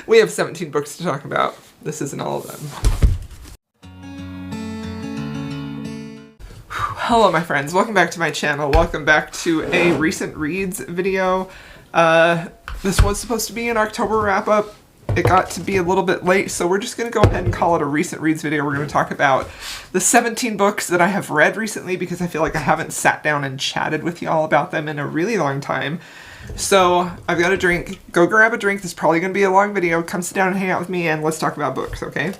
We have 17 books to talk about. This isn't all of them. Hello my friends, welcome back to my channel. Welcome back to a recent reads video. This was supposed to be an October wrap-up. It got to be a little bit late, so we're just going to go ahead and call it a recent reads video. We're going to talk about the 17 books that I have read recently because I feel like I haven't sat down and chatted with y'all about them in a really long time. So I've got a drink. Go grab a drink. This is probably going to be a long video. Come sit down and hang out with me and let's talk about books, okay?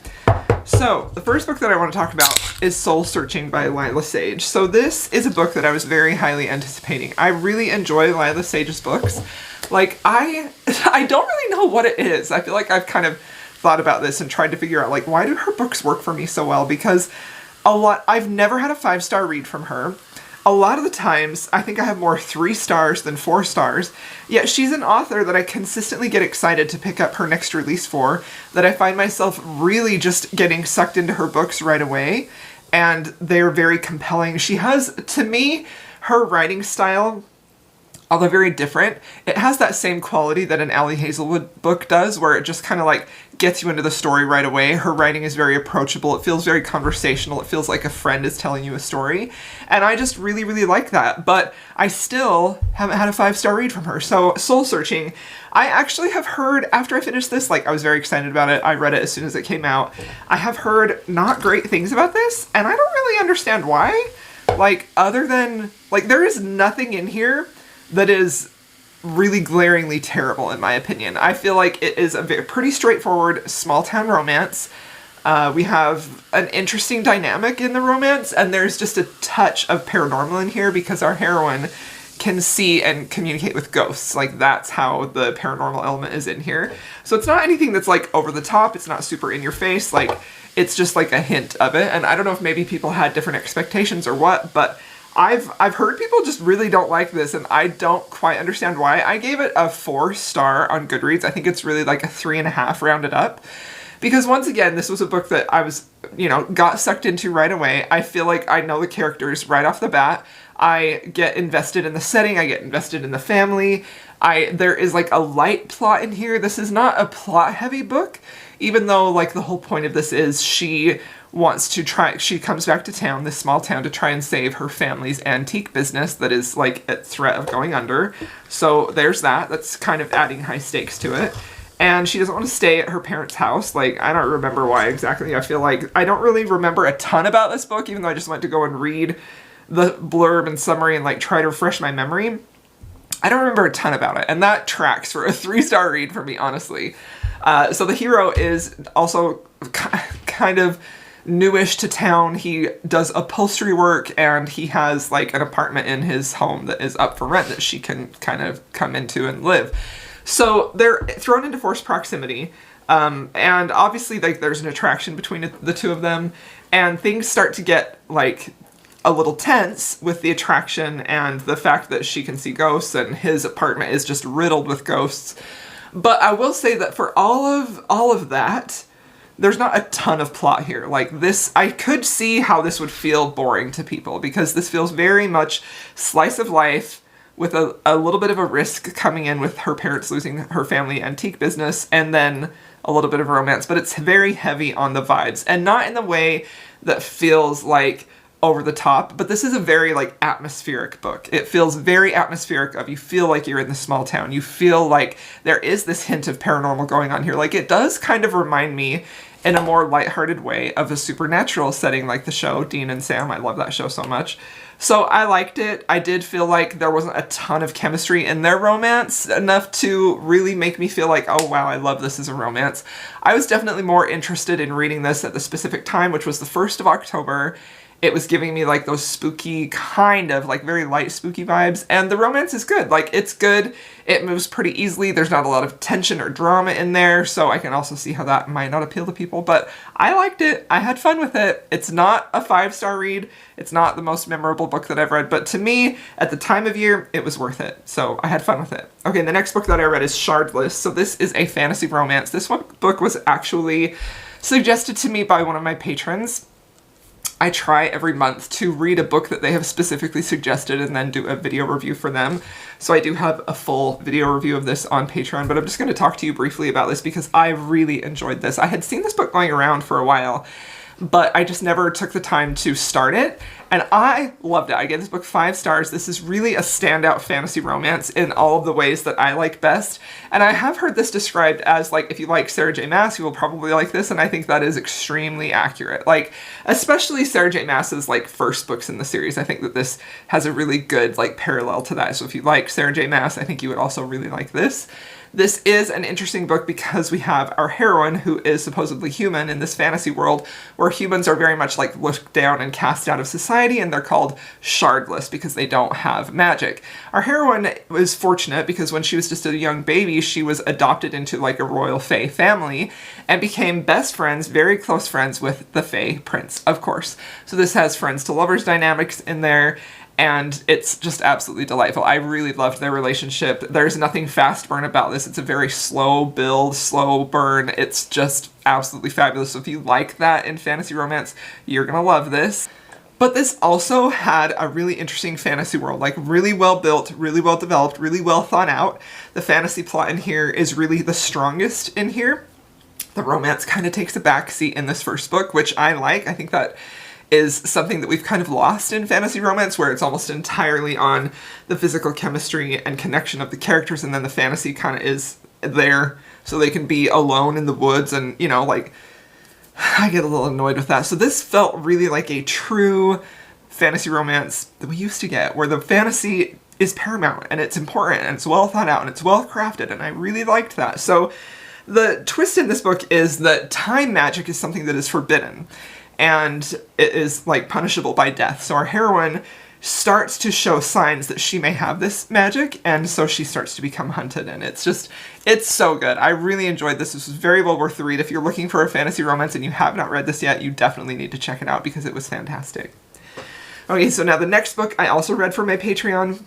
So the first book that I want to talk about is Soul Searching by Lyla Sage. So this is a book that I was very highly anticipating. I really enjoy Lyla Sage's books. Like, I don't really know what it is. I feel like I've kind of thought about this and tried to figure out, like, why do her books work for me so well? Because I've never had a 5-star read from her. A lot of the times, I think I have more 3 stars than 4 stars, yet she's an author that I consistently get excited to pick up her next release for, that I find myself really just getting sucked into her books right away, and they're very compelling. She has, to me, her writing style, although very different, it has that same quality that an Ali Hazelwood book does, where it just kind of like gets you into the story right away. Her writing is very approachable. It feels very conversational. It feels like a friend is telling you a story. And I just really, really like that. But I still haven't had a 5-star read from her. So Soul Searching, I actually have heard, after I finished this, like I was very excited about it. I read it as soon as it came out. I have heard not great things about this, and I don't really understand why. Like, other than, like, there is nothing in here that is really glaringly terrible, in my opinion. I feel like it is a pretty straightforward small-town romance. We have an interesting dynamic in the romance, and there's just a touch of paranormal in here because our heroine can see and communicate with ghosts. Like, that's how the paranormal element is in here. So it's not anything that's, like, over the top. It's not super in your face. Like, it's just, like, a hint of it. And I don't know if maybe people had different expectations or what, but I've heard people just really don't like this, and I don't quite understand why. I gave it a 4-star on Goodreads. I think it's really like a 3.5 rounded up. Because once again, this was a book that I was, got sucked into right away. I feel like I know the characters right off the bat. I get invested in the setting. I get invested in the family. There is like a light plot in here. This is not a plot-heavy book, even though like the whole point of this is she comes back to town, this small town, to try and save her family's antique business that is like at threat of going under. So there's that. That's kind of adding high stakes to it. And she doesn't want to stay at her parents' house. Like, I don't remember why exactly. I feel like I don't really remember a ton about this book, even though I just went to go and read the blurb and summary and like try to refresh my memory. I don't remember a ton about it, and that tracks for a 3-star read for me, honestly. So the hero is also kind of newish to town. He does upholstery work, and he has like an apartment in his home that is up for rent that she can kind of come into and live. So they're thrown into forced proximity, and obviously like there's an attraction between the two of them, and things start to get like a little tense with the attraction and the fact that she can see ghosts, and his apartment is just riddled with ghosts. But I will say that for all of that, there's not a ton of plot here. Like this, I could see how this would feel boring to people, because this feels very much slice of life with a little bit of a risk coming in with her parents losing her family antique business, and then a little bit of romance. But it's very heavy on the vibes, and not in the way that feels like over the top, but this is a very like atmospheric book. It feels very atmospheric. You feel like you're in the small town. You feel like there is this hint of paranormal going on here. Like, it does kind of remind me in a more lighthearted way of a supernatural setting, like the show Dean and Sam. I love that show so much. So I liked it. I did feel like there wasn't a ton of chemistry in their romance, enough to really make me feel like, oh wow, I love this as a romance. I was definitely more interested in reading this at the specific time, which was the 1st of October. It was giving me like those spooky, kind of like very light spooky vibes, and the romance is good. Like, it's good. It moves pretty easily. There's not a lot of tension or drama in there, so I can also see how that might not appeal to people, but I liked it. I had fun with it. It's not a 5-star read. It's not the most memorable book that I've read, but to me, at the time of year, it was worth it. So I had fun with it. Okay, the next book that I read is Shardless. So this is a fantasy romance. This book was actually suggested to me by one of my patrons. I try every month to read a book that they have specifically suggested and then do a video review for them. So I do have a full video review of this on Patreon, but I'm just going to talk to you briefly about this because I really enjoyed this. I had seen this book going around for a while, but I just never took the time to start it, and I loved it. I gave this book 5 stars. This is really a standout fantasy romance in all of the ways that I like best, and I have heard this described as, like, if you like Sarah J. Maas, you will probably like this, and I think that is extremely accurate. Like, especially Sarah J. Maas's, like, first books in the series. I think that this has a really good, like, parallel to that. So if you like Sarah J. Maas, I think you would also really like this. This is an interesting book because we have our heroine, who is supposedly human in this fantasy world, where humans are very much like looked down and cast out of society, and they're called Shardless because they don't have magic. Our heroine was fortunate because when she was just a young baby, she was adopted into like a royal fae family and became best friends, very close friends with the fae prince, of course. So this has friends to lovers dynamics in there, and it's just absolutely delightful. I really loved their relationship. There's nothing fast burn about this. It's a very slow build, slow burn. It's just absolutely fabulous. So if you like that in fantasy romance, you're gonna love this. But this also had a really interesting fantasy world, like really well built, really well developed, really well thought out. The fantasy plot in here is really the strongest in here. The romance kind of takes a backseat in this first book, which I like. I think that is something that we've kind of lost in fantasy romance, where it's almost entirely on the physical chemistry and connection of the characters, and then the fantasy kind of is there so they can be alone in the woods, and, you know, like, I get a little annoyed with that. So this felt really like a true fantasy romance that we used to get, where the fantasy is paramount, and it's important, and it's well thought out, and it's well crafted, and I really liked that. So the twist in this book is that time magic is something that is forbidden, and it is, like, punishable by death. So our heroine starts to show signs that she may have this magic, and so she starts to become hunted, and it's so good. I really enjoyed this. This was very well worth the read. If you're looking for a fantasy romance and you have not read this yet, you definitely need to check it out because it was fantastic. Okay, so now the next book I also read for my Patreon.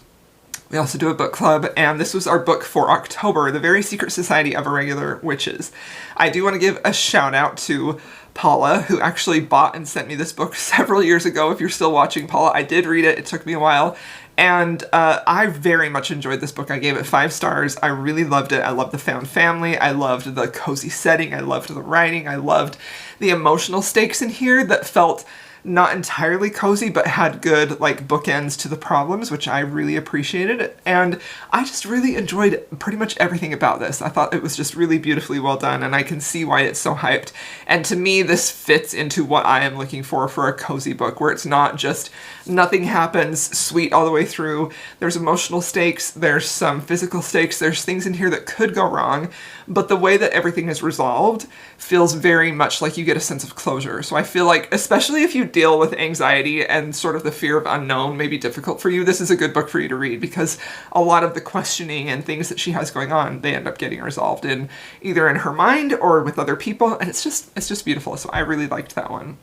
We also do a book club, and this was our book for October, The Very Secret Society of Irregular Witches. I do want to give a shout out to Paula, who actually bought and sent me this book several years ago. If you're still watching, Paula, I did read it. It took me a while, and I very much enjoyed this book. I gave it 5 stars. I really loved it. I loved the found family. I loved the cozy setting. I loved the writing. I loved the emotional stakes in here that felt not entirely cozy, but had good, like, bookends to the problems, which I really appreciated. And I just really enjoyed pretty much everything about this. I thought it was just really beautifully well done, and I can see why it's so hyped. And to me, this fits into what I am looking for a cozy book, where it's not just nothing happens sweet all the way through. There's emotional stakes, there's some physical stakes, there's things in here that could go wrong, but the way that everything is resolved feels very much like you get a sense of closure. So I feel like, especially if you deal with anxiety and sort of the fear of unknown may be difficult for you, this is a good book for you to read, because a lot of the questioning and things that she has going on, they end up getting resolved in either in her mind or with other people, and it's just beautiful. So I really liked that one.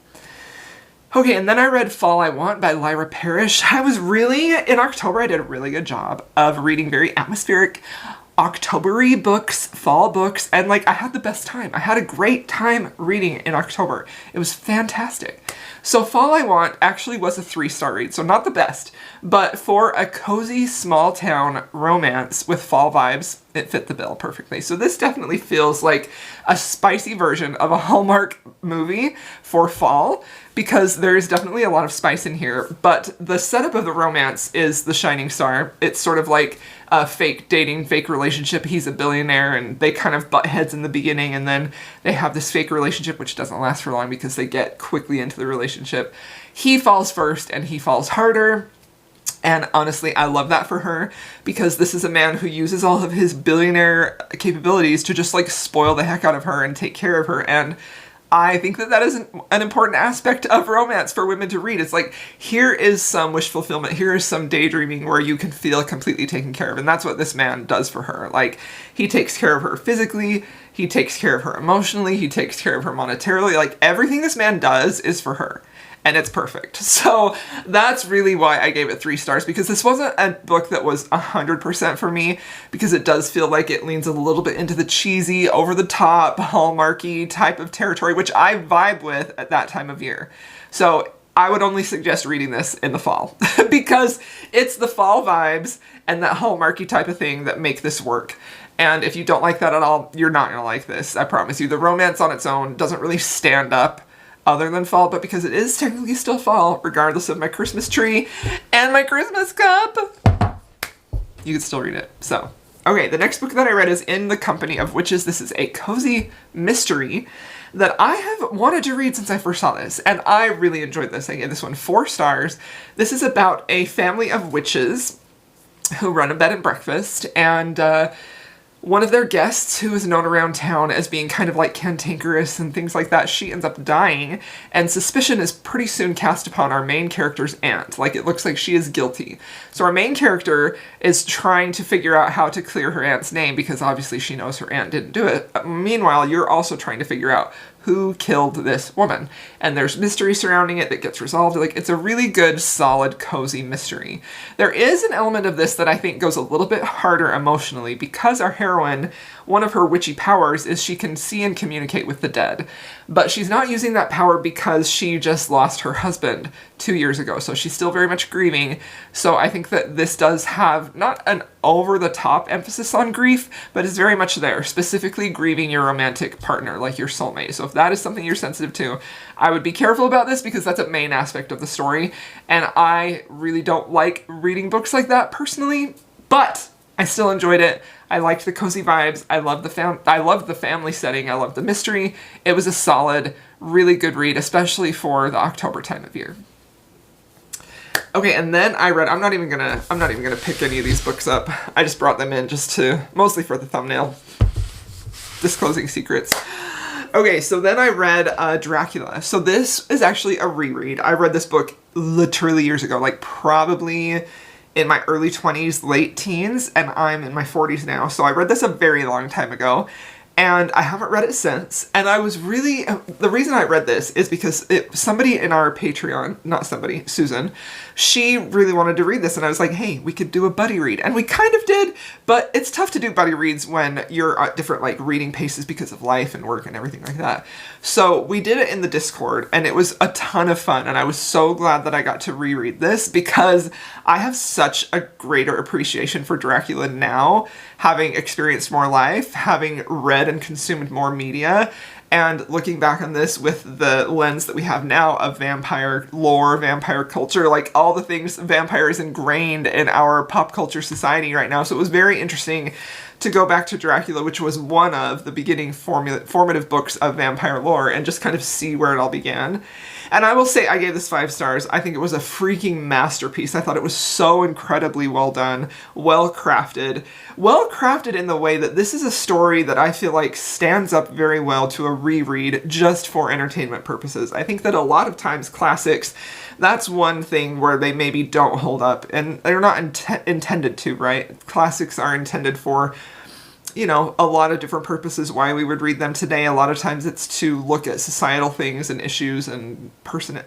Okay, and then I read Fall I Want by Lyra Parish. In October, I did a really good job of reading very atmospheric, October-y books, fall books, and, like, I had the best time. I had a great time reading in October. It was fantastic. So Fall I Want actually was a 3-star read, so not the best, but for a cozy small town romance with fall vibes, it fit the bill perfectly. So this definitely feels like a spicy version of a Hallmark movie for fall, because there is definitely a lot of spice in here, but the setup of the romance is the shining star. It's sort of like a fake dating, fake relationship. He's a billionaire, and they kind of butt heads in the beginning, and then they have this fake relationship, which doesn't last for long because they get quickly into the relationship. He falls first, and he falls harder. And honestly, I love that for her, because this is a man who uses all of his billionaire capabilities to just, like, spoil the heck out of her and take care of her. And I think that that is an important aspect of romance for women to read. It's like, here is some wish fulfillment, here is some daydreaming where you can feel completely taken care of, and that's what this man does for her. Like, he takes care of her physically, he takes care of her emotionally, he takes care of her monetarily, like, everything this man does is for her. And it's perfect. So that's really why I gave it 3 stars, because this wasn't a book that was 100% for me, because it does feel like it leans a little bit into the cheesy, over-the-top, Hallmarky type of territory, which I vibe with at that time of year. So I would only suggest reading this in the fall because it's the fall vibes and that Hallmarky type of thing that make this work. And if you don't like that at all, you're not going to like this. I promise you. The romance on its own doesn't really stand up other than fall, but because it is technically still fall, regardless of my Christmas tree and my Christmas cup, you can still read it. So, okay, the next book that I read is In the Company of Witches. This is a cozy mystery that I have wanted to read since I first saw this, and I really enjoyed this. I gave this one 4 stars. This is about a family of witches who run a bed and breakfast, and one of their guests, who is known around town as being kind of like cantankerous and things like that, she ends up dying, and suspicion is pretty soon cast upon our main character's aunt. Like, it looks like she is guilty. So our main character is trying to figure out how to clear her aunt's name, because obviously she knows her aunt didn't do it. Meanwhile, you're also trying to figure out who killed this woman. And there's mystery surrounding it that gets resolved. Like, it's a really good, solid, cozy mystery. There is an element of this that I think goes a little bit harder emotionally, because our heroine, one of her witchy powers is she can see and communicate with the dead. But she's not using that power because she just lost her husband 2 years ago, so she's still very much grieving. So I think that this does have not an over-the-top emphasis on grief, but is very much there, specifically grieving your romantic partner, like your soulmate. So if that is something you're sensitive to, I would be careful about this, because that's a main aspect of the story, and I really don't like reading books like that personally, but I still enjoyed it. I liked the cozy vibes. I loved the family setting. I loved the mystery. It was a solid, really good read, especially for the October time of year. Okay, and then I read, I'm not even gonna pick any of these books up. I just brought them in mostly for the thumbnail. Disclosing secrets. Okay, so then I read Dracula. So this is actually a reread. I read this book literally years ago, like probably in my early 20s, late teens, and I'm in my 40s now. So I read this a very long time ago, and I haven't read it since. And I was really, the reason I read this is because somebody in our Patreon, not somebody, Susan, she really wanted to read this, and I was like, hey, we could do a buddy read. And we kind of did, but it's tough to do buddy reads when you're at different like reading paces because of life and work and everything like that. So we did it in the Discord, and it was a ton of fun, and I was so glad that I got to reread this, because I have such a greater appreciation for Dracula now, having experienced more life, having read and consumed more media, and looking back on this with the lens that we have now of vampire lore, vampire culture, like all the things vampire is ingrained in our pop culture society right now. So it was very interesting to go back to Dracula, which was one of the beginning formative books of vampire lore, and just kind of see where it all began. And I will say I gave this 5 stars. I think it was a freaking masterpiece. I thought it was so incredibly well done, well crafted in the way that this is a story that I feel like stands up very well to a reread just for entertainment purposes. I think that a lot of times classics, that's one thing where they maybe don't hold up, and they're not intended to, right? Classics are intended for, you know, a lot of different purposes why we would read them today. A lot of times it's to look at societal things and issues and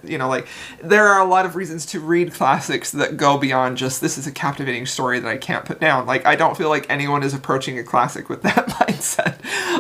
like there are a lot of reasons to read classics that go beyond just this is a captivating story that I can't put down. Like, I don't feel like anyone is approaching a classic with that mindset.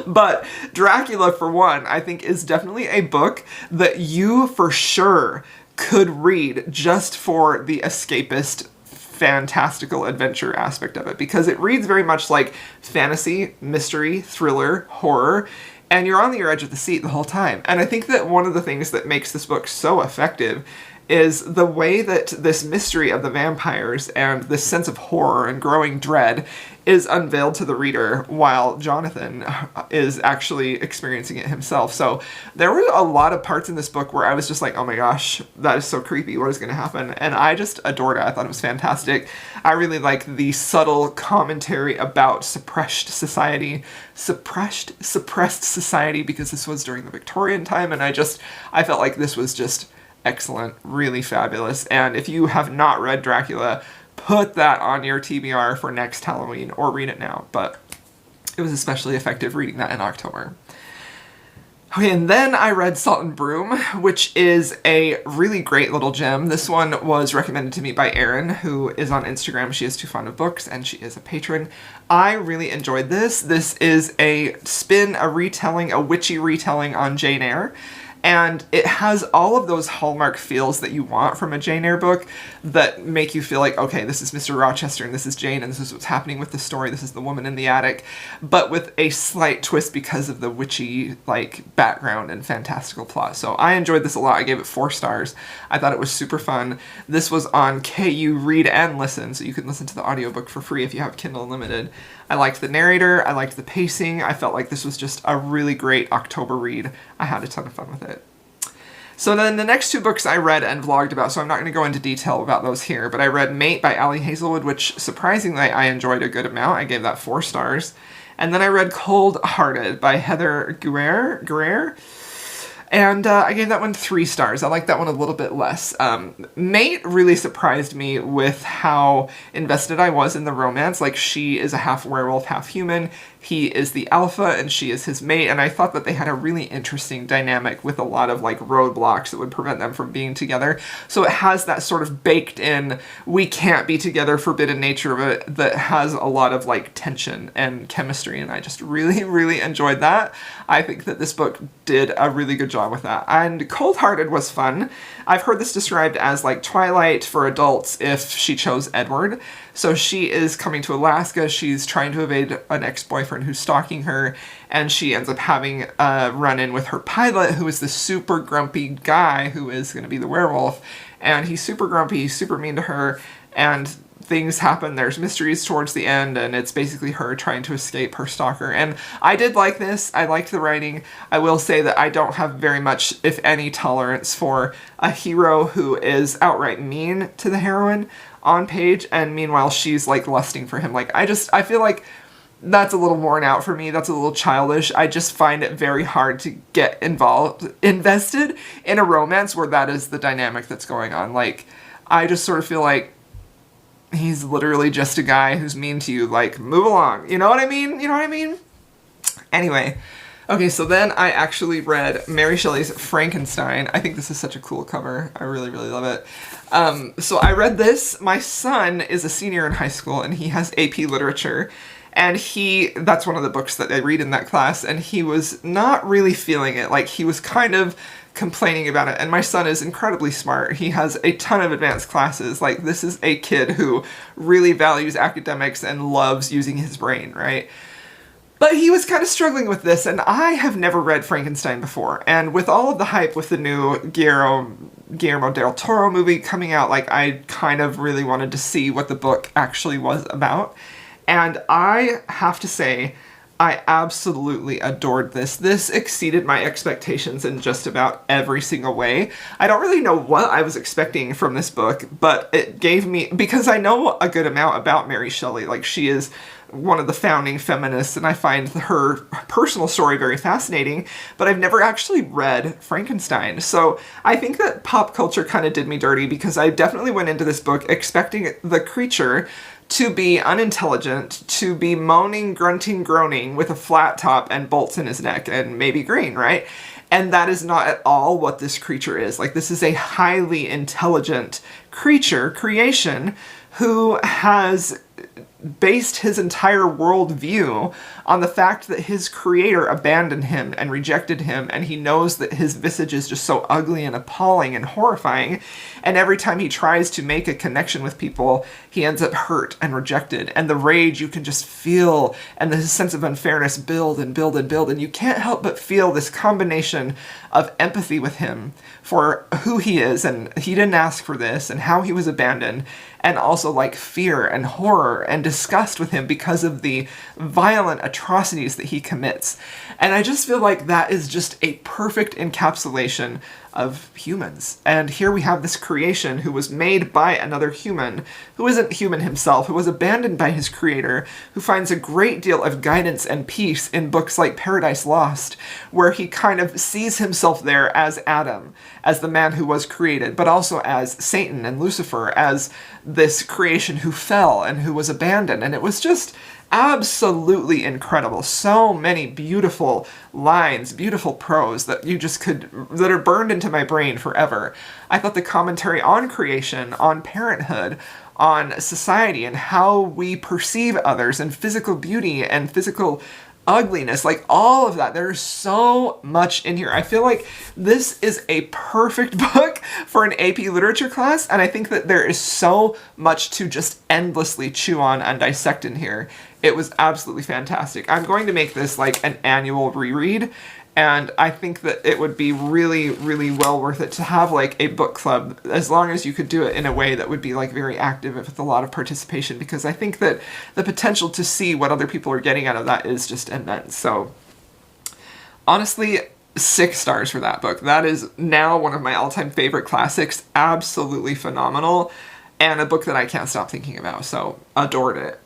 But Dracula, for one, I think is definitely a book that you for sure could read just for the escapist fantastical adventure aspect of it, because it reads very much like fantasy, mystery, thriller, horror, and you're on the edge of the seat the whole time. And I think that one of the things that makes this book so effective is the way that this mystery of the vampires and this sense of horror and growing dread is unveiled to the reader while Jonathan is actually experiencing it himself. So there were a lot of parts in this book where I was just like, oh my gosh, that is so creepy. What is going to happen? And I just adored it. I thought it was fantastic. I really like the subtle commentary about suppressed society, suppressed society, because this was during the Victorian time. And I felt like this was just excellent, really fabulous. And if you have not read Dracula, put that on your TBR for next Halloween, or read it now. But it was especially effective reading that in October. Okay, and then I read Salt and Broom, which is a really great little gem. This one was recommended to me by Erin, who is on Instagram. She is too fond of books, and she is a patron. I really enjoyed this. This is a spin, a retelling, a witchy retelling on Jane Eyre. And it has all of those hallmark feels that you want from a Jane Eyre book that make you feel like, okay, this is Mr. Rochester and this is Jane and this is what's happening with the story. This is the woman in the attic, but with a slight twist because of the witchy like background and fantastical plot. So I enjoyed this a lot. I gave it 4 stars. I thought it was super fun. This was on KU Read and Listen, so you can listen to the audiobook for free if you have Kindle Unlimited. I liked the narrator. I liked the pacing. I felt like this was just a really great October read. I had a ton of fun with it. So then the next 2 books I read and vlogged about, so I'm not going to go into detail about those here, but I read Mate by Ali Hazelwood, which surprisingly I enjoyed a good amount. I gave that 4 stars. And then I read Cold Hearted by Heather Guerre. And I gave that one 3 stars. I like that one a little bit less. Mate really surprised me with how invested I was in the romance. Like, she is a half werewolf, half human. He is the alpha and she is his mate, and I thought that they had a really interesting dynamic with a lot of like roadblocks that would prevent them from being together. So it has that sort of baked in, we can't be together forbidden nature of it that has a lot of like tension and chemistry, and I just really, really enjoyed that. I think that this book did a really good job with that. And Cold Hearted was fun. I've heard this described as like Twilight for adults if she chose Edward. So she is coming to Alaska, she's trying to evade an ex-boyfriend who's stalking her, and she ends up having a run-in with her pilot, who is the super grumpy guy who is going to be the werewolf, and he's super grumpy, he's super mean to her, and things happen, there's mysteries towards the end, and it's basically her trying to escape her stalker. And I did like this, I liked the writing. I will say that I don't have very much, if any, tolerance for a hero who is outright mean to the heroine on page, and meanwhile she's like lusting for him. Like, I feel like that's a little worn out for me. That's a little childish. I just find it very hard to get invested in a romance where that is the dynamic that's going on. Like, I just sort of feel like he's literally just a guy who's mean to you. Like, move along. You know what I mean? You know what I mean? Anyway. Okay, so then I actually read Mary Shelley's Frankenstein. I think this is such a cool cover. I really, really love it. So I read this. My son is a senior in high school, and he has AP Literature. And that's one of the books that I read in that class, and he was not really feeling it. Like, he was kind of complaining about it. And my son is incredibly smart. He has a ton of advanced classes. Like, this is a kid who really values academics and loves using his brain, right? But he was kind of struggling with this, and I have never read Frankenstein before. And with all of the hype with the new Guillermo del Toro movie coming out, like, I kind of really wanted to see what the book actually was about. And I have to say, I absolutely adored this. This exceeded my expectations in just about every single way. I don't really know what I was expecting from this book, but it gave me, because I know a good amount about Mary Shelley. Like, she is one of the founding feminists, and I find her personal story very fascinating, but I've never actually read Frankenstein. So I think that pop culture kind of did me dirty, because I definitely went into this book expecting the creature to be unintelligent, to be moaning, grunting, groaning with a flat top and bolts in his neck and maybe green, right? And that is not at all what this creature is. Like, this is a highly intelligent creation who has based his entire worldview on the fact that his creator abandoned him and rejected him, and he knows that his visage is just so ugly and appalling and horrifying, and every time he tries to make a connection with people, he ends up hurt and rejected, and the rage you can just feel, and the sense of unfairness build and build and build, and you can't help but feel this combination of empathy with him for who he is, and he didn't ask for this, and how he was abandoned, and also like fear and horror and disgust with him because of the violent atrocities that he commits. And I just feel like that is just a perfect encapsulation of humans. And here we have this creation who was made by another human, who isn't human himself, who was abandoned by his creator, who finds a great deal of guidance and peace in books like Paradise Lost, where he kind of sees himself there as Adam, as the man who was created, but also as Satan and Lucifer, as this creation who fell and who was abandoned. And it was just absolutely incredible. So many beautiful lines, beautiful prose that that are burned into my brain forever. I thought the commentary on creation, on parenthood, on society, and how we perceive others, and physical beauty and physical ugliness, like all of that. There's so much in here. I feel like this is a perfect book for an AP literature class, and I think that there is so much to just endlessly chew on and dissect in here. It was absolutely fantastic. I'm going to make this like an annual reread, and I think that it would be really, really well worth it to have like a book club, as long as you could do it in a way that would be like very active with a lot of participation, because I think that the potential to see what other people are getting out of that is just immense. So honestly, 6 stars for that book. That is now one of my all-time favorite classics. Absolutely phenomenal, and a book that I can't stop thinking about, so adored it.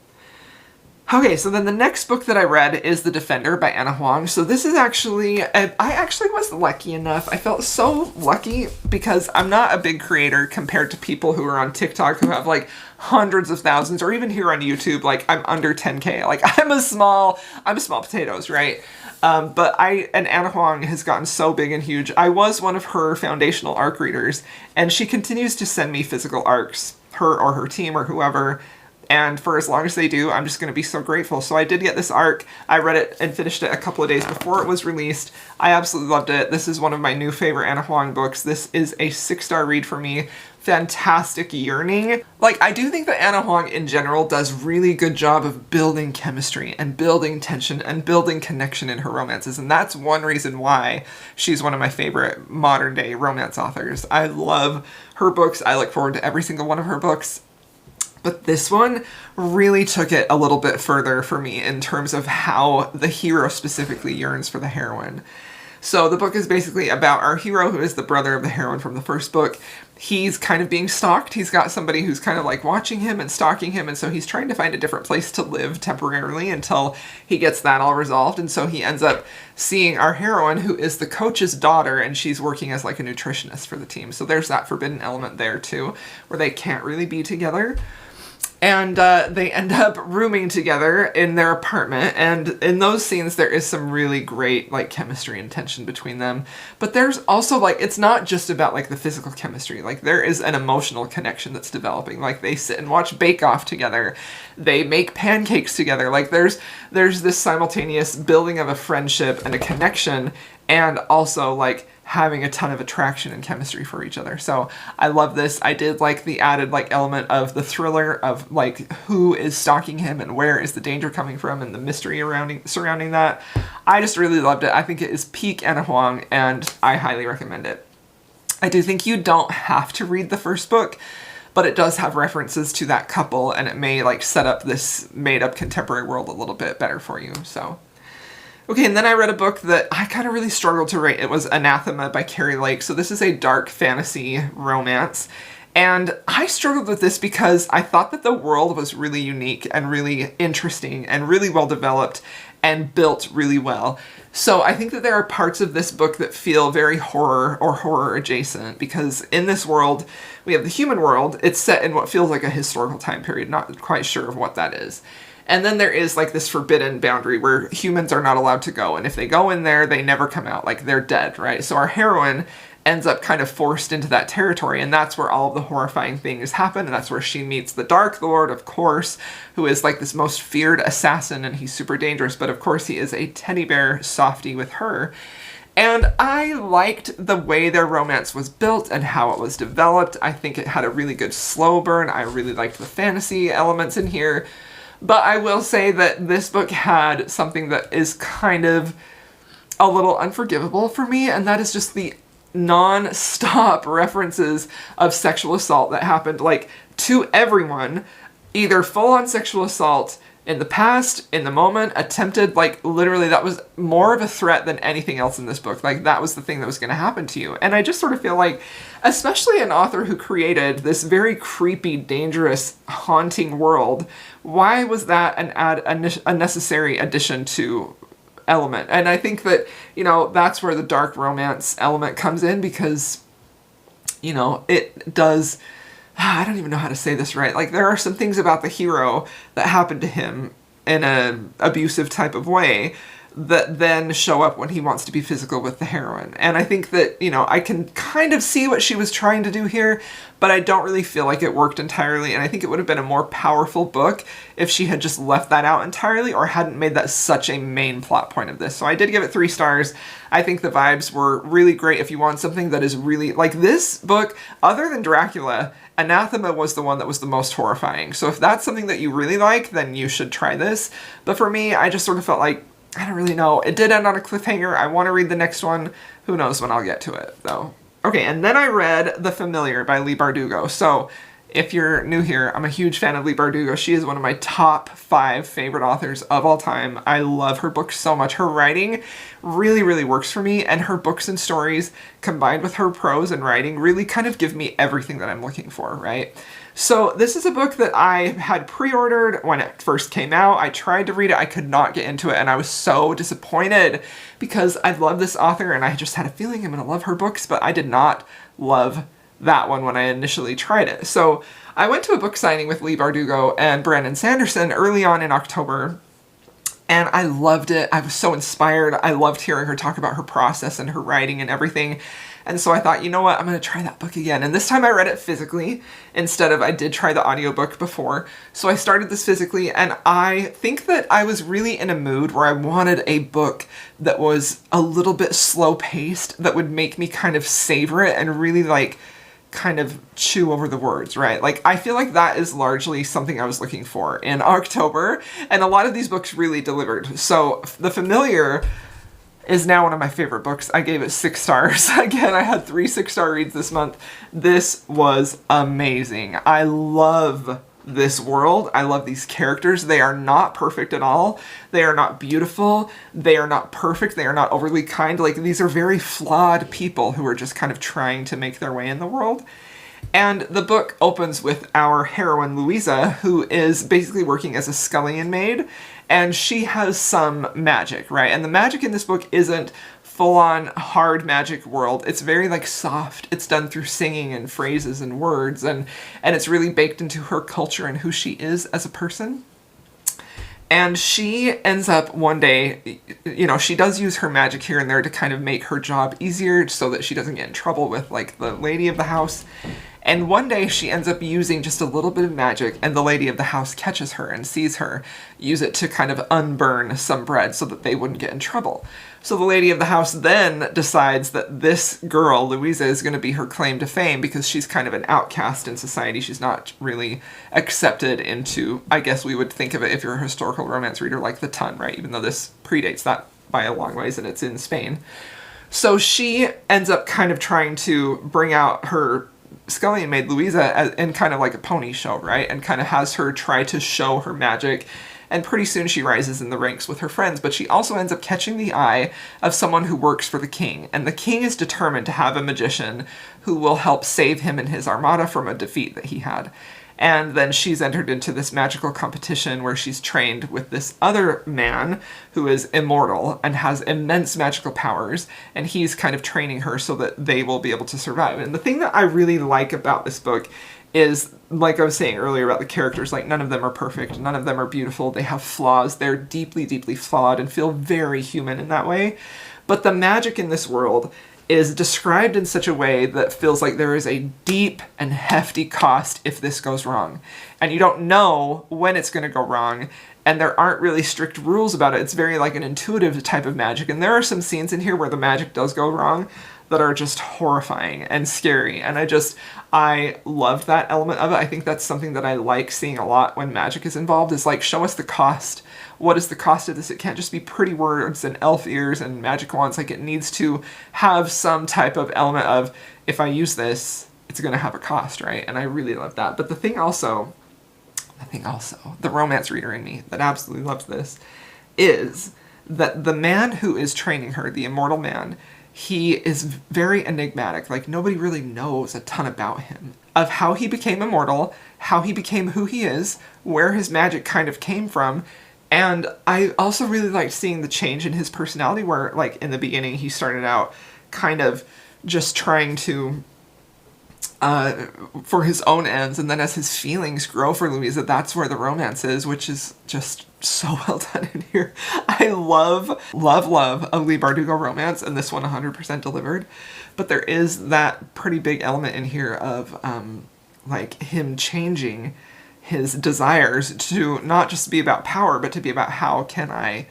Okay, so then the next book that I read is The Defender by Ana Huang. So this is actually, I actually was lucky enough. I felt so lucky because I'm not a big creator compared to people who are on TikTok who have like hundreds of thousands, or even here on YouTube, like I'm under 10K. Like I'm a small potatoes, right? But Ana Huang has gotten so big and huge. I was one of her foundational ARC readers, and she continues to send me physical ARCs, her or her team or whoever. And for as long as they do, I'm just going to be so grateful. So I did get this ARC. I read it and finished it a couple of days before it was released. I absolutely loved it. This is one of my new favorite Ana Huang books. This is a 6-star read for me. Fantastic yearning. Like, I do think that Ana Huang in general does really good job of building chemistry and building tension and building connection in her romances. And that's one reason why she's one of my favorite modern day romance authors. I love her books. I look forward to every single one of her books. But this one really took it a little bit further for me in terms of how the hero specifically yearns for the heroine. So the book is basically about our hero, who is the brother of the heroine from the first book. He's kind of being stalked. He's got somebody who's kind of like watching him and stalking him, and so he's trying to find a different place to live temporarily until he gets that all resolved. And so he ends up seeing our heroine, who is the coach's daughter, and she's working as like a nutritionist for the team. So there's that forbidden element there too, where they can't really be together. And they end up rooming together in their apartment, and in those scenes there is some really great like chemistry and tension between them. But there's also like, it's not just about like the physical chemistry, like there is an emotional connection that's developing. Like they sit and watch Bake Off together, they make pancakes together, like there's this simultaneous building of a friendship and a connection, and also like having a ton of attraction and chemistry for each other. So I love this. I did like the added like element of the thriller of like who is stalking him and where is the danger coming from and the mystery surrounding that. I just really loved it. I think it is peak Ana Huang, and I highly recommend it. I do think you don't have to read the first book, but it does have references to that couple, and it may like set up this made up contemporary world a little bit better for you. So okay, and then I read a book that I kind of really struggled to rate. It was Anathema by Keri. So this is a dark fantasy romance. And I struggled with this because I thought that the world was really unique and really interesting and really well developed and built really well. So I think that there are parts of this book that feel very horror or horror adjacent, because in this world, we have the human world. It's set in what feels like a historical time period, not quite sure of what that is. And then there is like this forbidden boundary where humans are not allowed to go. And if they go in there, they never come out. Like they're dead, right? So our heroine ends up kind of forced into that territory. And that's where all of the horrifying things happen. And that's where she meets the Dark Lord, of course, who is like this most feared assassin. And he's super dangerous. But of course, he is a teddy bear softie with her. And I liked the way their romance was built and how it was developed. I think it had a really good slow burn. I really liked the fantasy elements in here. But I will say that this book had something that is kind of a little unforgivable for me, and that is just the non-stop references of sexual assault that happened, like, to everyone. Either full-on sexual assault in the past, in the moment, attempted, like, literally that was more of a threat than anything else in this book. Like, that was the thing that was going to happen to you. And I just sort of feel like, especially an author who created this very creepy, dangerous, haunting world, why was that a necessary addition to element? And I think that, you know, that's where the dark romance element comes in, because, you know, it does... I don't even know how to say this right. Like, there are some things about the hero that happened to him in an abusive type of way that then show up when he wants to be physical with the heroine. And I think that, you know, I can kind of see what she was trying to do here, but I don't really feel like it worked entirely, and I think it would have been a more powerful book if she had just left that out entirely or hadn't made that such a main plot point of this. So I did give it 3 stars. I think the vibes were really great if you want something that is really, like this book, other than Dracula, Anathema was the one that was the most horrifying. So if that's something that you really like, then you should try this. But for me, I just sort of felt like, I don't really know. It did end on a cliffhanger. I want to read the next one. Who knows when I'll get to it, though. Okay, and then I read The Familiar by Leigh Bardugo. So if you're new here, I'm a huge fan of Leigh Bardugo. She is one of my top 5 favorite authors of all time. I love her books so much. Her writing really, really works for me, and her books and stories combined with her prose and writing really kind of give me everything that I'm looking for, right? So this is a book that I had pre-ordered when it first came out. I tried to read it. I could not get into it, and I was so disappointed because I love this author and I just had a feeling I'm going to love her books, but I did not love that one when I initially tried it. So I went to a book signing with Leigh Bardugo and Brandon Sanderson early on in October, and I loved it. I was so inspired. I loved hearing her talk about her process and her writing and everything. And so I thought, you know what, I'm going to try that book again. And this time I read it physically instead of, I did try the audiobook before. So I started this physically, and I think that I was really in a mood where I wanted a book that was a little bit slow paced, that would make me kind of savor it and really like kind of chew over the words, right? Like, I feel like that is largely something I was looking for in October, and a lot of these books really delivered. So The Familiar is now one of my favorite books. I gave it 6 stars. Again, I had 3 6-star reads this month. This was amazing. I love this world. I love these characters. They are not perfect at all. They are not beautiful. They are not perfect. They are not overly kind. Like, these are very flawed people who are just kind of trying to make their way in the world. And the book opens with our heroine, Louisa, who is basically working as a scullion maid, and she has some magic, right? And the magic in this book isn't full-on hard magic world. It's very like soft. It's done through singing and phrases and words, and it's really baked into her culture and who she is as a person. And she ends up one day, you know, she does use her magic here and there to kind of make her job easier so that she doesn't get in trouble with like the lady of the house. And one day she ends up using just a little bit of magic, and the lady of the house catches her and sees her use it to kind of unburn some bread so that they wouldn't get in trouble. So the lady of the house then decides that this girl, Louisa, is going to be her claim to fame because she's kind of an outcast in society. She's not really accepted into, I guess we would think of it if you're a historical romance reader, like The Tun, right? Even though this predates that by a long ways and it's in Spain. So she ends up kind of trying to bring out her scullion maid Louisa in kind of like a pony show, right? And kind of has her try to show her magic. And pretty soon she rises in the ranks with her friends, but she also ends up catching the eye of someone who works for the king. And the king is determined to have a magician who will help save him and his armada from a defeat that he had. And then she's entered into this magical competition where she's trained with this other man who is immortal and has immense magical powers, and he's kind of training her so that they will be able to survive. And the thing that I really like about this book is, like I was saying earlier about the characters, like none of them are perfect, none of them are beautiful, they have flaws, they're deeply, deeply flawed and feel very human in that way. But the magic in this world is described in such a way that feels like there is a deep and hefty cost if this goes wrong. And you don't know when it's going to go wrong, and there aren't really strict rules about it. It's very like an intuitive type of magic, and there are some scenes in here where the magic does go wrong that are just horrifying and scary, and I love that element of it. I think that's something that I like seeing a lot when magic is involved, is like, show us the cost. What is the cost of this? It can't just be pretty words and elf ears and magic wands. Like, it needs to have some type of element of, if I use this, it's going to have a cost, right? And I really love that. But the thing also, the romance reader in me that absolutely loves this, is that the man who is training her, the immortal man, he is very enigmatic. Like, nobody really knows a ton about him. Of how he became immortal, how he became who he is, where his magic kind of came from. And I also really liked seeing the change in his personality where, like, in the beginning he started out kind of just trying to for his own ends, and then as his feelings grow for Louisa, that's where the romance is, which is just so well done in here. I love a Leigh Bardugo romance, and this one 100% delivered. But there is that pretty big element in here of like him changing his desires to not just be about power, but to be about how can I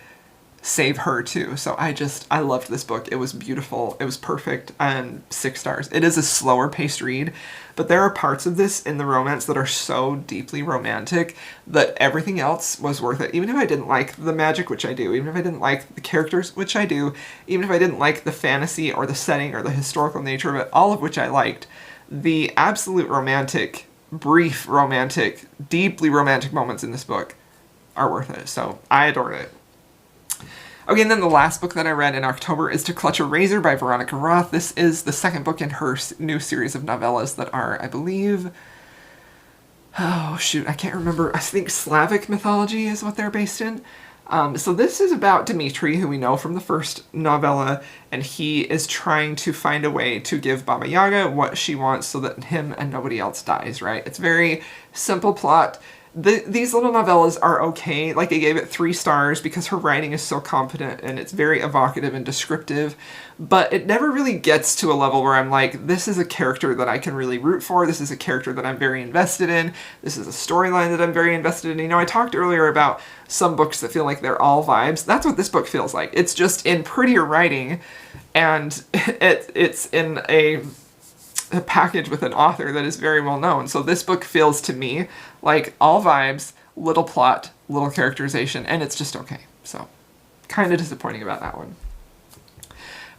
save her too. So I loved this book. It was beautiful. It was perfect, and 6 stars. It is a slower paced read, but there are parts of this in the romance that are so deeply romantic that everything else was worth it. Even if I didn't like the magic, which I do, even if I didn't like the characters, which I do, even if I didn't like the fantasy or the setting or the historical nature of it, all of which I liked, the absolute romantic, brief romantic, deeply romantic moments in this book are worth it. So I adored it. Okay, and then the last book that I read in October is To Clutch a Razor by Veronica Roth. This is the second book in her new series of novellas that are, I believe, oh shoot, I can't remember. I think Slavic mythology is what they're based in. So this is about Dmitri, who we know from the first novella, and he is trying to find a way to give Baba Yaga what she wants so that him and nobody else dies, right? It's very simple plot. These little novellas are okay. Like, I gave it 3 stars because her writing is so competent and it's very evocative and descriptive, but it never really gets to a level where I'm like, this is a character that I can really root for, this is a character that I'm very invested in, this is a storyline that I'm very invested in. You know, I talked earlier about some books that feel like they're all vibes. That's what this book feels like. It's just in prettier writing, and it's in a package with an author that is very well known. So this book feels to me like all vibes, little plot, little characterization, and it's just okay. So kind of disappointing about that one.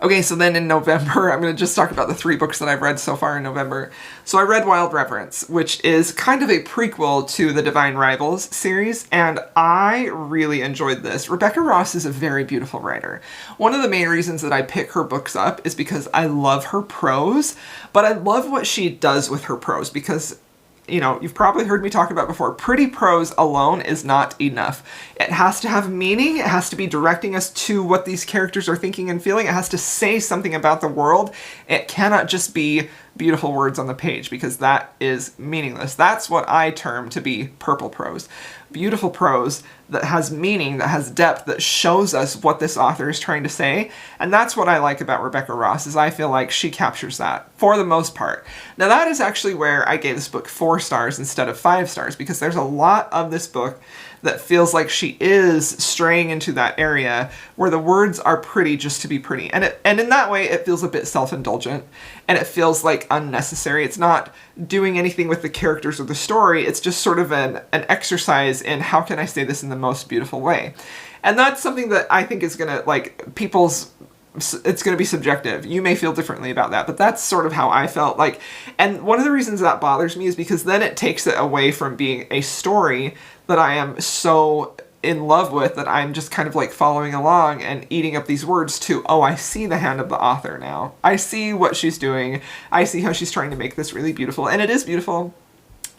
Okay, so then in November, I'm going to just talk about the 3 books that I've read so far in November. So I read Wild Reverence, which is kind of a prequel to the Divine Rivals series, and I really enjoyed this. Rebecca Ross is a very beautiful writer. One of the main reasons that I pick her books up is because I love her prose, but I love what she does with her prose because, you know, you've probably heard me talk about before, pretty prose alone is not enough. It has to have meaning, it has to be directing us to what these characters are thinking and feeling, it has to say something about the world. It cannot just be beautiful words on the page because that is meaningless. That's what I term to be purple prose. Beautiful prose that has meaning, that has depth, that shows us what this author is trying to say. And that's what I like about Rebecca Ross, is I feel like she captures that for the most part. Now that is actually where I gave this book 4 stars instead of 5 stars, because there's a lot of this book that feels like she is straying into that area where the words are pretty just to be pretty. And in that way, it feels a bit self-indulgent, and it feels like unnecessary. It's not doing anything with the characters or the story. It's just sort of an exercise in how can I say this in the most beautiful way. And that's something that I think is gonna, like, it's going to be subjective. You may feel differently about that, but that's sort of how I felt. Like, and one of the reasons that bothers me is because then it takes it away from being a story that I am so in love with that I'm just kind of like following along and eating up these words to, oh, I see the hand of the author now. I see what she's doing. I see how she's trying to make this really beautiful. And it is beautiful,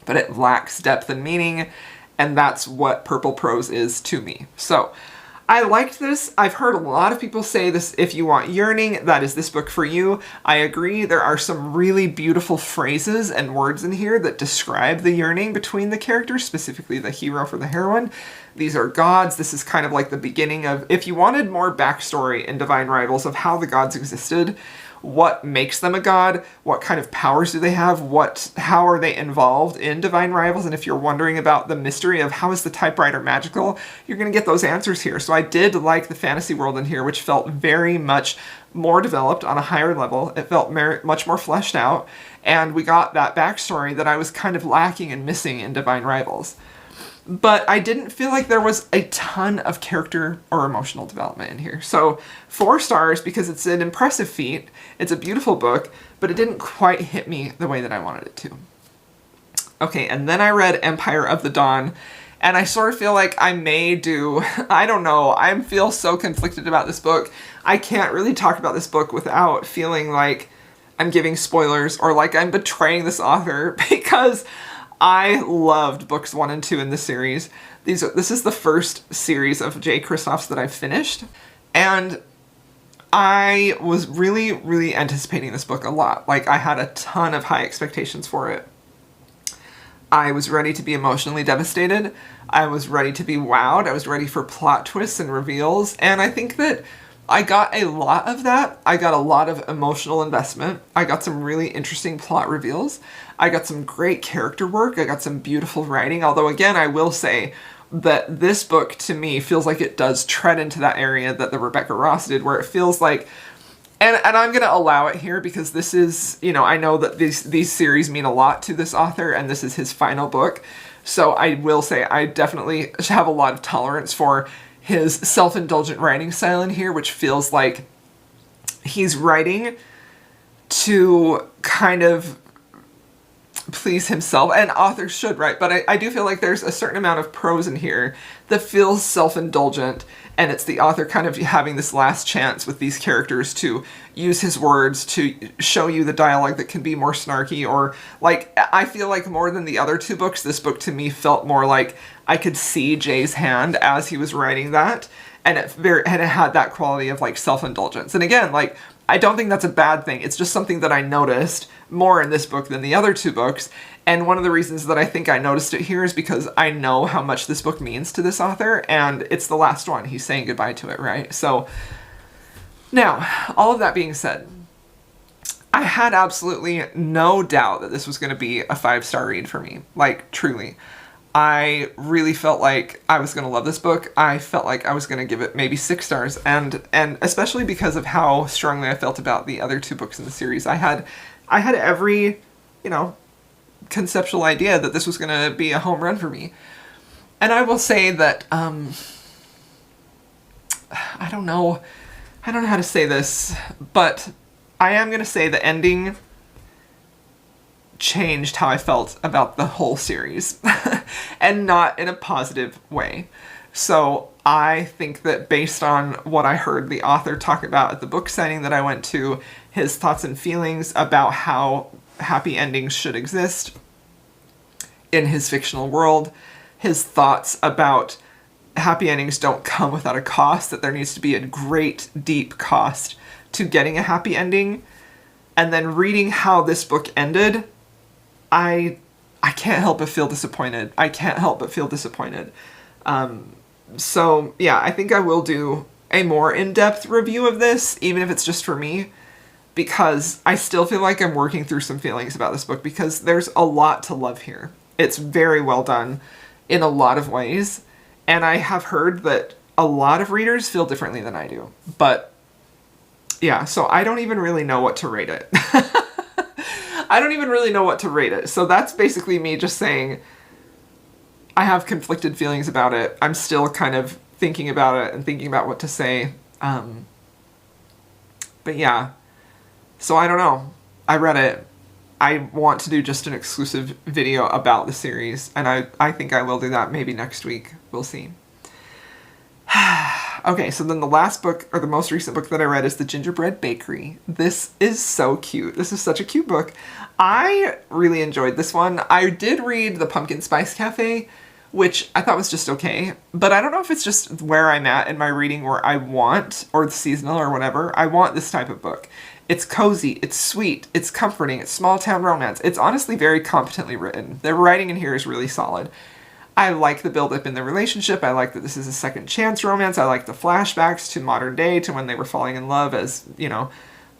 but it lacks depth and meaning. And that's what purple prose is to me. So I liked this. I've heard a lot of people say this, if you want yearning, that is this book for you. I agree. There are some really beautiful phrases and words in here that describe the yearning between the characters, specifically the hero for the heroine. These are gods. This is kind of like the beginning of, if you wanted more backstory in Divine Rivals of how the gods existed, what makes them a god, what kind of powers do they have, how are they involved in Divine Rivals, and if you're wondering about the mystery of how is the typewriter magical, you're going to get those answers here. So I did like the fantasy world in here, which felt very much more developed on a higher level. It felt much more fleshed out, and we got that backstory that I was kind of lacking and missing in Divine Rivals. But I didn't feel like there was a ton of character or emotional development in here. So 4 stars because it's an impressive feat. It's a beautiful book, but it didn't quite hit me the way that I wanted it to. Okay, and then I read Empire of the Dawn, and I sort of feel like I may do, I don't know, I feel so conflicted about this book. I can't really talk about this book without feeling like I'm giving spoilers or like I'm betraying this author, because I loved books 1 and 2 in this series. This is the first series of J. Kristoff's that I've finished, and I was really, really anticipating this book a lot. Like, I had a ton of high expectations for it. I was ready to be emotionally devastated. I was ready to be wowed. I was ready for plot twists and reveals. And I think that I got a lot of that. I got a lot of emotional investment. I got some really interesting plot reveals. I got some great character work. I got some beautiful writing. Although, again, I will say that this book, to me, feels like it does tread into that area that the Rebecca Ross did, where it feels like, and I'm going to allow it here because this is, you know, I know that these series mean a lot to this author, and this is his final book. So I will say I definitely have a lot of tolerance for his self-indulgent writing style in here, which feels like he's writing to kind of please himself, and authors should, right? But I do feel like there's a certain amount of prose in here that feels self-indulgent, and it's the author kind of having this last chance with these characters to use his words to show you the dialogue that can be more snarky, or like, I feel like more than the other two books, this book to me felt more like I could see Jay's hand as he was writing that, and it had that quality of like self-indulgence. And again, like, I don't think that's a bad thing. It's just something that I noticed more in this book than the other two books. And one of the reasons that I think I noticed it here is because I know how much this book means to this author, and it's the last one. He's saying goodbye to it, right? So now, all of that being said, I had absolutely no doubt that this was going to be a 5-star read for me. Like, truly. I really felt like I was going to love this book. I felt like I was going to give it maybe 6 stars, and especially because of how strongly I felt about the other two books in the series. I had every, you know, conceptual idea that this was going to be a home run for me. And I will say that, I don't know how to say this, but I am going to say the ending changed how I felt about the whole series, and not in a positive way. So I think that based on what I heard the author talk about at the book signing that I went to, his thoughts and feelings about how happy endings should exist in his fictional world, his thoughts about happy endings don't come without a cost, that there needs to be a great, deep cost to getting a happy ending, and then reading how this book ended, I can't help but feel disappointed. I can't help but feel disappointed. So yeah, I think I will do a more in-depth review of this, even if it's just for me, because I still feel like I'm working through some feelings about this book, because there's a lot to love here. It's very well done in a lot of ways, and I have heard that a lot of readers feel differently than I do. But yeah, so I don't even really know what to rate it. I don't even really know what to rate it. So that's basically me just saying I have conflicted feelings about it. I'm still kind of thinking about it and thinking about what to say. But yeah, so I don't know. I read it. I want to do just an exclusive video about the series, and I think I will do that maybe next week. We'll see. Okay, so then the last book, or the most recent book that I read, is The Gingerbread Bakery. This is so cute. This is such a cute book. I really enjoyed this one. I did read The Pumpkin Spice Cafe, which I thought was just okay. But I don't know if it's just where I'm at in my reading where I want, or the seasonal or whatever, I want this type of book. It's cozy, it's sweet, it's comforting, it's small town romance. It's honestly very competently written. The writing in here is really solid. I like the build-up in the relationship. I like that this is a second chance romance. I like the flashbacks to modern day, to when they were falling in love as, you know,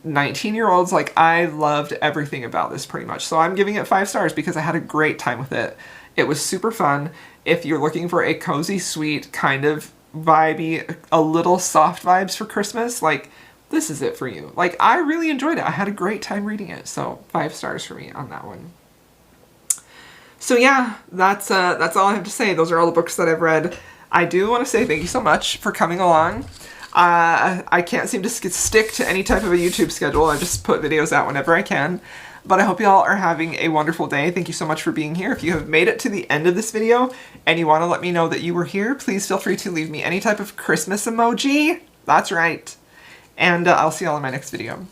19-year-olds. Like, I loved everything about this pretty much. So I'm giving it 5 stars because I had a great time with it. It was super fun. If you're looking for a cozy, sweet, kind of vibey, a little soft vibes for Christmas, like, this is it for you. Like, I really enjoyed it. I had a great time reading it. So 5 stars for me on that one. So yeah, that's all I have to say. Those are all the books that I've read. I do want to say thank you so much for coming along. I can't seem to stick to any type of a YouTube schedule. I just put videos out whenever I can. But I hope you all are having a wonderful day. Thank you so much for being here. If you have made it to the end of this video and you want to let me know that you were here, please feel free to leave me any type of Christmas emoji. That's right. And I'll see you all in my next video.